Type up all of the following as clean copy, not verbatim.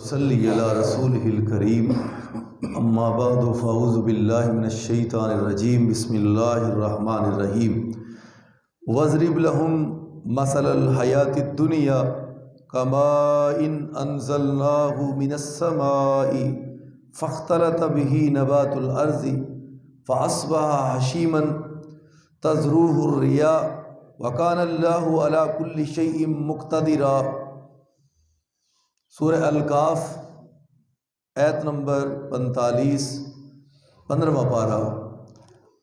صلی علی رسولہ الکریم اما بعد فاعوذ باللہ من الشیطان الرجیم بسم اللہ الرحمن الرحیم واضرب لهم مثل الحیاۃ الدنیا کماء انزلناہ من السماء فاختلط به نبات الارض فاصبح حشیما تذروه الرياح وکان اللہ علی کل شیء مقتدرا۔ سورہ الکاف آیت نمبر 45 15واں پارہ۔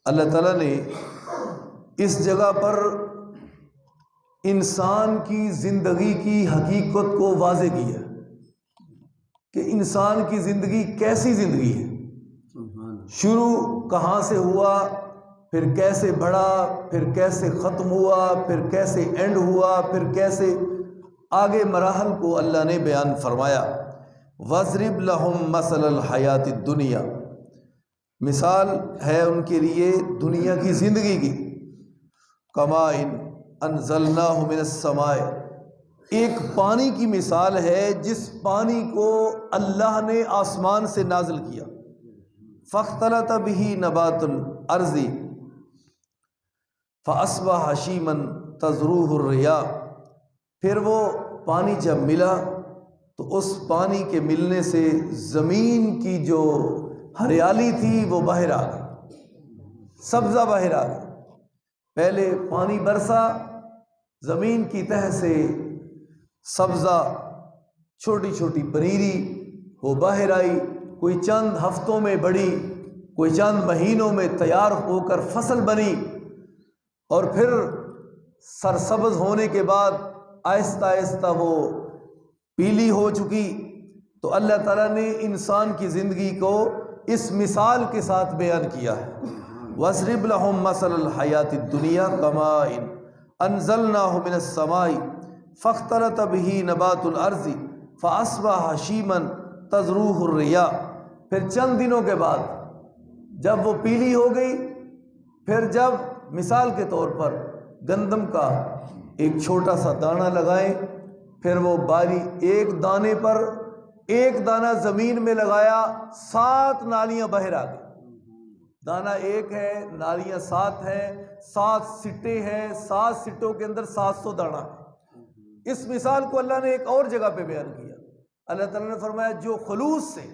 اللہ تعالیٰ نے اس جگہ پر انسان کی زندگی کی حقیقت کو واضح کیا کہ انسان کی زندگی کیسی زندگی ہے، شروع کہاں سے ہوا، پھر کیسے بڑھا، پھر کیسے ختم ہوا، پھر کیسے اینڈ ہوا، پھر کیسے آگے مراحل کو اللہ نے بیان فرمایا۔ وَاضْرِبْ لَهُمْ مَثَلَ الْحَيَاةِ الدُّنْيَا، مثال ہے ان کے لیے دنیا کی زندگی کی، کماء انزلناہ من السماء، ایک پانی کی مثال ہے جس پانی کو اللہ نے آسمان سے نازل کیا، فاختلط به نبات الارض فاصبح حشیما تذروه الرياح، پھر وہ پانی جب ملا تو اس پانی کے ملنے سے زمین کی جو ہریالی تھی وہ باہر آ گئی، سبزہ باہر آ گئی۔ پہلے پانی برسا، زمین کی تہہ سے سبزہ چھوٹی چھوٹی پنیری وہ باہر آئی، کوئی چند ہفتوں میں بڑی، کوئی چند مہینوں میں تیار ہو کر فصل بنی، اور پھر سرسبز ہونے کے بعد آہستہ آہستہ وہ پیلی ہو چکی۔ تو اللہ تعالیٰ نے انسان کی زندگی کو اس مثال کے ساتھ بیان کیا ہے۔ وَاضْرِبْ لَهُمْ مَثَلَ الْحَيَاةِ الدُّنْيَا كَمَاءٍ أَنزَلْنَاهُ مِنَ السَّمَاءِ فاختلط به نبات الارض فاصبح حشیما تذروه الرياح، پھر چند دنوں کے بعد جب وہ پیلی ہو گئی، پھر جب مثال کے طور پر گندم کا ایک چھوٹا سا دانہ لگائیں، پھر وہ باری ایک دانے پر ایک دانہ زمین میں لگایا، 7 نالیاں باہر آ گئی۔ دانہ ایک ہے، نالیاں 7 ہیں، 7 سٹے ہیں، 7 سٹوں کے اندر 700 دانہ ہے۔ اس مثال کو اللہ نے ایک اور جگہ پہ بیان کیا۔ اللہ تعالیٰ نے فرمایا جو خلوص سے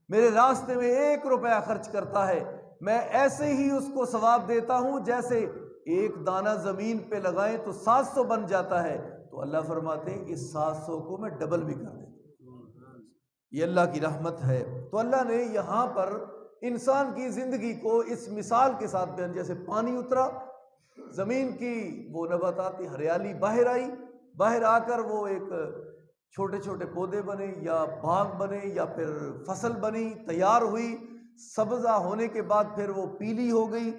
میرے راستے میں 1 روپیہ خرچ کرتا ہے، میں ایسے ہی اس کو ثواب دیتا ہوں جیسے ایک دانہ زمین پہ لگائیں تو 700 بن جاتا ہے۔ تو اللہ فرماتے ہیں اس 700 کو میں ڈبل بھی کر دیتا ہوں۔ یہ اللہ کی رحمت ہے۔ تو اللہ نے یہاں پر انسان کی زندگی کو اس مثال کے ساتھ بیان، جیسے پانی اترا، زمین کی وہ نباتاتی ہریالی باہر آئی، باہر آ کر وہ ایک چھوٹے چھوٹے پودے بنے یا باغ بنے یا پھر فصل بنی، تیار ہوئی، سبزہ ہونے کے بعد پھر وہ پیلی ہو گئی،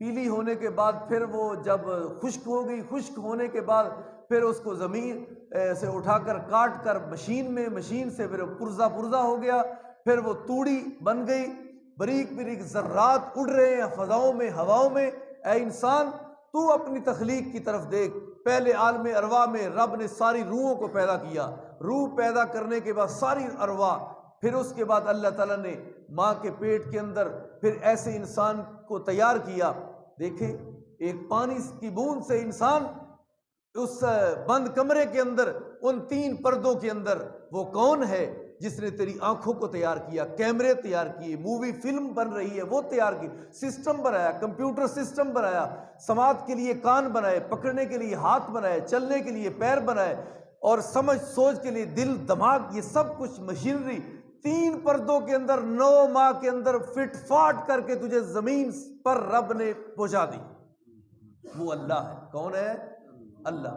پیلی ہونے کے بعد پھر وہ جب خشک ہو گئی، خشک ہونے کے بعد پھر اس کو زمین سے اٹھا کر کاٹ کر مشین سے پھر پرزہ ہو گیا، پھر وہ توڑی بن گئی، باریک باریک ذرات اڑ رہے ہیں فضاؤں میں، ہواؤں میں۔ اے انسان تو اپنی تخلیق کی طرف دیکھ، پہلے عالم ارواح میں رب نے ساری روحوں کو پیدا کیا، روح پیدا کرنے کے بعد ساری ارواح، پھر اس کے بعد اللہ تعالیٰ نے ماں کے پیٹ کے اندر پھر ایسے انسان کو تیار کیا۔ دیکھیں ایک پانی کی بوند سے انسان اس بند کمرے کے اندر، ان 3 پردوں کے اندر، وہ کون ہے جس نے تیری آنکھوں کو تیار کیا، کیمرے تیار کیے، مووی فلم بن رہی ہے وہ تیار کی، سسٹم بنایا، کمپیوٹر سسٹم بنایا، سماعت کے لیے کان بنائے، پکڑنے کے لیے ہاتھ بنائے، چلنے کے لیے پیر بنائے، اور سمجھ سوچ کے لیے دل دماغ، یہ سب کچھ مشینری 3 پردوں کے اندر 9 ماہ کے اندر فٹ فاٹ کر کے تجھے زمین پر رب نے پہنچا دی۔ وہ اللہ ہے۔ کون ہے؟ اللہ۔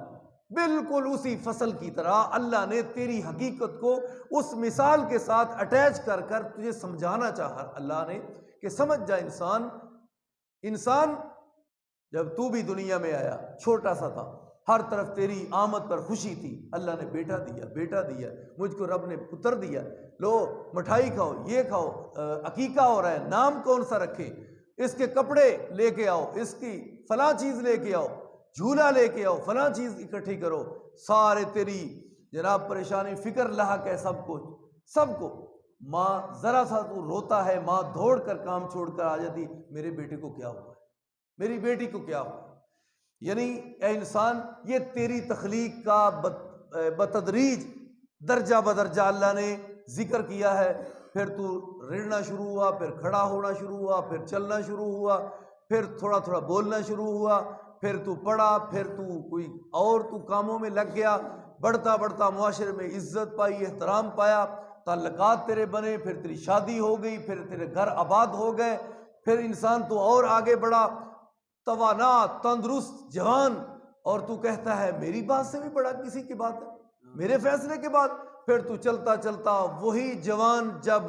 بالکل اسی فصل کی طرح اللہ نے تیری حقیقت کو اس مثال کے ساتھ اٹیچ کر کر تجھے سمجھانا چاہا اللہ نے کہ سمجھ جا انسان جب تو بھی دنیا میں آیا چھوٹا سا تھا، ہر طرف تیری آمد پر خوشی تھی، اللہ نے بیٹا دیا، مجھ کو رب نے پتر دیا، لو مٹھائی کھاؤ، یہ کھاؤ، عقیقہ ہو رہا ہے، نام کون سا رکھے، اس کے کپڑے لے کے آؤ، اس کی فلاں چیز لے کے آؤ، جھولا لے کے آؤ، فلاں چیز اکٹھی کرو، سارے تیری جناب پریشانی فکر لاحق ہے، سب کچھ سب کو۔ ماں ذرا سا تو روتا ہے، ماں دوڑ کر کام چھوڑ کر آ جاتی، میرے بیٹے کو کیا ہوا ہے، میری بیٹی کو کیا ہوا ہے۔ یعنی اے انسان، یہ تیری تخلیق کا بتدریج درجہ بدرجہ اللہ نے ذکر کیا ہے۔ پھر تو رڑنا شروع ہوا، پھر کھڑا ہونا شروع ہوا، پھر چلنا شروع ہوا، پھر تھوڑا تھوڑا بولنا شروع ہوا، پھر تو پڑھا، پھر تو کوئی اور تو کاموں میں لگ گیا، بڑھتا بڑھتا معاشرے میں عزت پائی، احترام پایا، تعلقات تیرے بنے، پھر تیری شادی ہو گئی، پھر تیرے گھر آباد ہو گئے، پھر انسان تو اور آگے بڑھا، توانا، تندرست، جوان، اور تو کہتا ہے میری بات سے بھی بڑا کسی کی بات ہے، میرے فیصلے کے بعد۔ پھر تو چلتا چلتا وہی جوان جب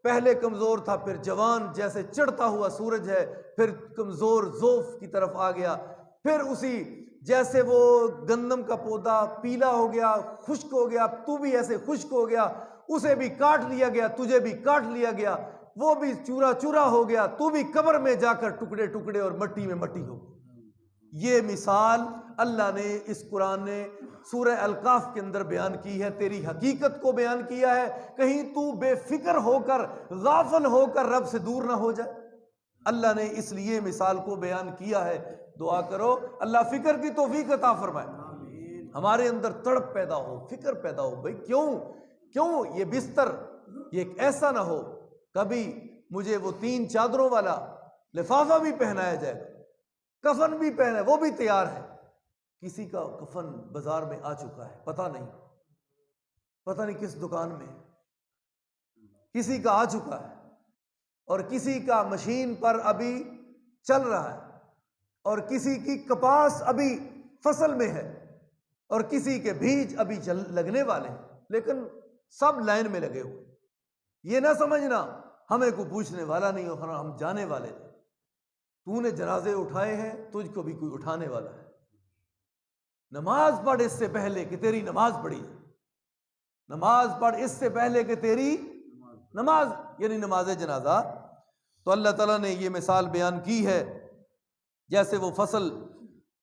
پہلے کمزور تھا، پھر جوان جیسے چڑھتا ہوا سورج ہے، پھر کمزور ضعف کی طرف آ گیا، پھر اسی جیسے وہ گندم کا پودا پیلا ہو گیا، خشک ہو گیا، تو بھی ایسے خشک ہو گیا، اسے بھی کاٹ لیا گیا، تجھے بھی کاٹ لیا گیا، وہ بھی چورا چورا ہو گیا، تو بھی قبر میں جا کر ٹکڑے ٹکڑے اور مٹی میں مٹی ہو گئی۔ یہ مثال اللہ نے اس قرآن نے سورہ الکاف کے اندر بیان کی ہے، تیری حقیقت کو بیان کیا ہے، کہیں تو بے فکر ہو کر، غافل ہو کر رب سے دور نہ ہو جائے۔ اللہ نے اس لیے مثال کو بیان کیا ہے۔ دعا کرو اللہ فکر کی توفیق عطا فرمائے، ہمارے اندر تڑپ پیدا ہو، فکر پیدا ہو، بھئی کیوں یہ بستر یہ ایک ایسا نہ ہو کبھی مجھے وہ 3 چادروں والا لفافہ بھی پہنایا جائے گا، کفن بھی پہنا ہے، وہ بھی تیار ہے۔ کسی کا کفن بازار میں آ چکا ہے، پتہ نہیں کس دکان میں، کسی کا آ چکا ہے، اور کسی کا مشین پر ابھی چل رہا ہے، اور کسی کی کپاس ابھی فصل میں ہے، اور کسی کے بیج ابھی لگنے والے ہیں، لیکن سب لائن میں لگے ہوئے۔ یہ نہ سمجھنا ہمیں کوئی پوچھنے والا نہیں ہو، ہم جانے والے تھے۔ تو نے جنازے اٹھائے ہیں، تجھ کو بھی کوئی اٹھانے والا ہے۔ نماز پڑھ اس سے پہلے کہ تیری نماز پڑھی جائے، نماز پڑھ اس سے پہلے کہ تیری نماز، یعنی نماز جنازہ۔ تو اللہ تعالیٰ نے یہ مثال بیان کی ہے، جیسے وہ فصل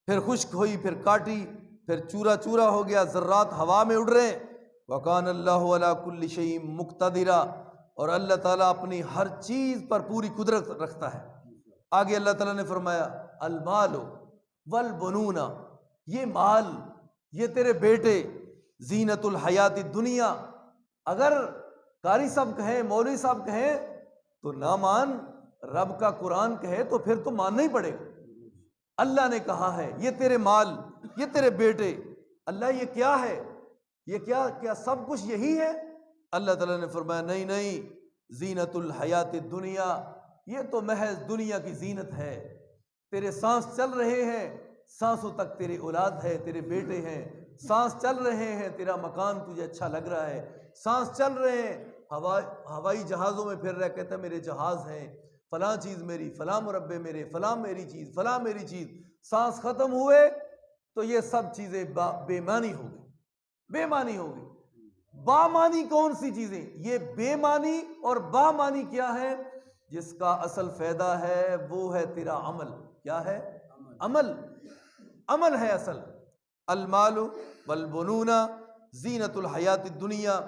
پھر خشک ہوئی، پھر کاٹی، پھر چورا چورا ہو گیا، ذرات ہوا میں اڑ رہے ہیں۔ وَقَانَ اللَّهُ عَلَىٰ كُلِّ شَيْءٍ مُقْتَدِرًا، اور اللہ تعالیٰ اپنی ہر چیز پر پوری قدرت رکھتا ہے۔ آگے اللہ تعالیٰ نے فرمایا المال والبنون، یہ مال، یہ تیرے بیٹے، زینت الحیات الدنیا۔ اگر قاری صاحب کہیں، مولوی صاحب کہیں تو نہ مان، رب کا قرآن کہے تو پھر تو ماننا ہی پڑے گا۔ اللہ نے کہا ہے یہ تیرے مال، یہ تیرے بیٹے۔ اللہ یہ کیا ہے؟ یہ کیا سب کچھ یہی ہے؟ اللہ تعالیٰ نے فرمایا نہیں، زینت الحیات الدنیا، یہ تو محض دنیا کی زینت ہے۔ تیرے سانس چل رہے ہیں، سانسوں تک تیرے اولاد ہے، تیرے بیٹے ہیں، سانس چل رہے ہیں، تیرا مکان تجھے اچھا لگ رہا ہے، سانس چل رہے ہیں، ہوائی جہازوں میں پھر رہا کہتا ہے میرے جہاز ہیں، فلاں چیز میری، فلاں مربع میرے، فلاں میری چیز، فلاں میری چیز۔ سانس ختم ہوئے تو یہ سب چیزیں بے معنی ہو گئی، بے معنی ہو گئی۔ بامانی کون سی چیزیں؟ یہ بے معنی اور بامانی کیا ہے؟ جس کا اصل فائدہ ہے وہ ہے تیرا عمل۔ کیا ہے؟ عمل ہے اصل۔ المال والبنون زینت الحیات الدنیا،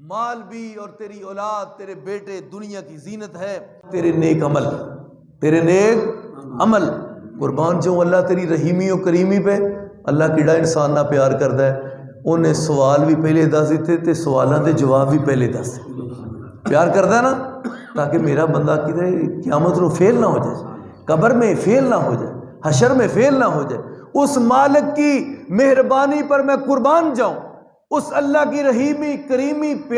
مال بھی اور تیری اولاد، تیرے بیٹے دنیا کی زینت ہے۔ تیرے نیک عمل، تیرے نیک عمل قربان جاؤں اللہ تیری رحیمی و کریمی پہ۔ اللہ کیڑا انسان نہ پیار کرتا ہے، انہیں سوال بھی پہلے دس دیتے تے سوالاں دے جواب بھی پہلے دس پیار کرتا ہے نا، تاکہ میرا بندہ کدھر قیامت نو فیل نہ ہو جائے، قبر میں فیل نہ ہو جائے، حشر میں فیل نہ ہو جائے۔ اس مالک کی مہربانی پر میں قربان جاؤں، اس اللہ کی رحیمی کریمی پیار